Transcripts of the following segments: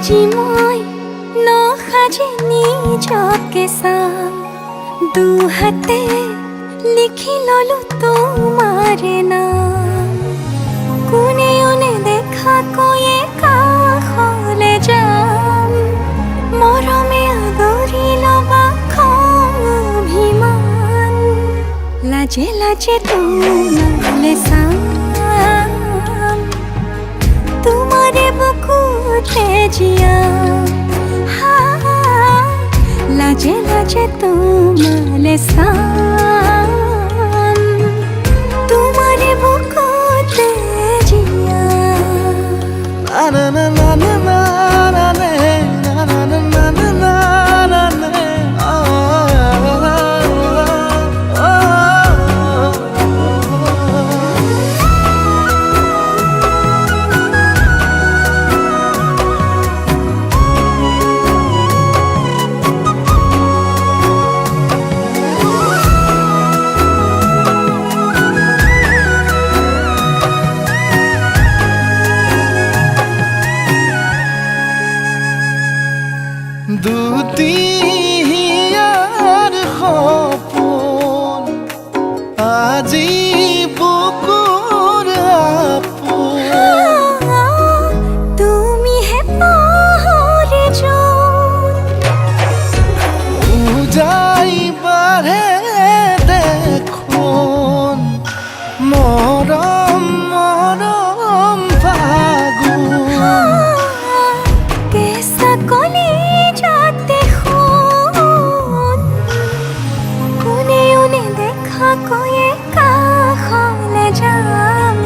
আজি মই নসাজি নিজকে চাম দুহাতে লিখি ললো তোমাৰে নাম কোনে ওনে দেখা কৈয়ে কাষলে যাম মৰমে আদৰি লবা খং অভিমান লাজে লাজে তোমালে চাম তোমাৰে বুকুতে জিয়া লাজে লাজে তোমালে চাম তোমাৰে বুকুতে Zia na na na na na na na na na na na na na দুটিয়াৰ সপোন আজি বুকুৰ আপোন তুমিহে পাহৰি যোন উজাই বাঢ়ে দেখোন মৰম মৰম ফাগুন কেঁচা কলি যাতে শুন কোনে ওনে দেখা কৈয়ে কাষলে যাম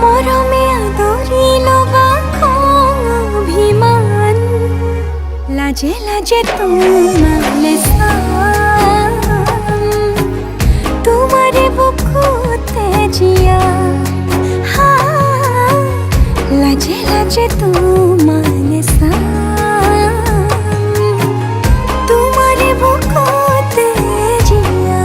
মৰমে আদৰি লবা খং অভিমান লাজে লাজে তোমালে চাম তোমাৰে বুকুতে জিয়া লাজে লাজে তোমালে চাম তোমাৰে বুকুতে জিয়া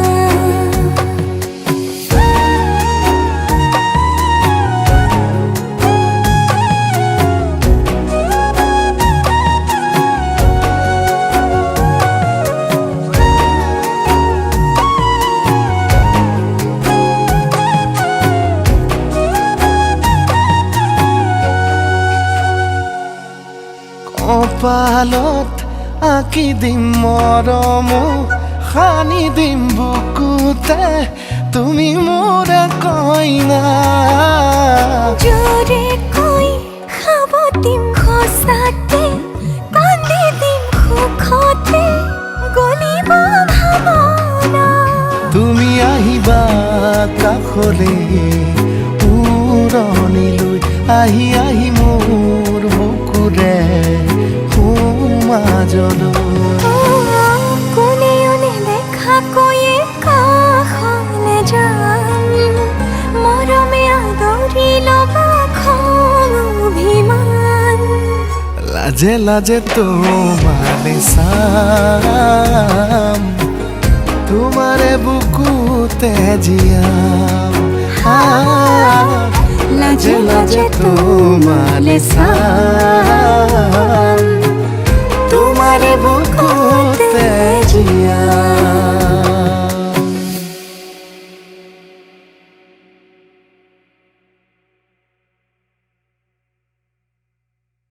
কপালত আঁকি দিম মৰম সানি দিম বুকুতে তুমি মোৰ কইনা জোৰে কৈ খাব দিম সঁচাতে কান্দি দিম সুখতে গলিব ভাৱনা তুমি আহিবা কাষলে উৰণিলৈ আহি আহি মোৰ বুকুৰে সোমাজলৈ কোনে ওনে দেখা কৈয়ে কাষলে যাম মৰমে আদৰি লবা খং অভিমান লাজে লাজে তোমালে চাম তোমাৰে বুকুতে জিয়াম লাজে লাজে তোমালে চাম তোমাৰে বুকুতে জিয়াম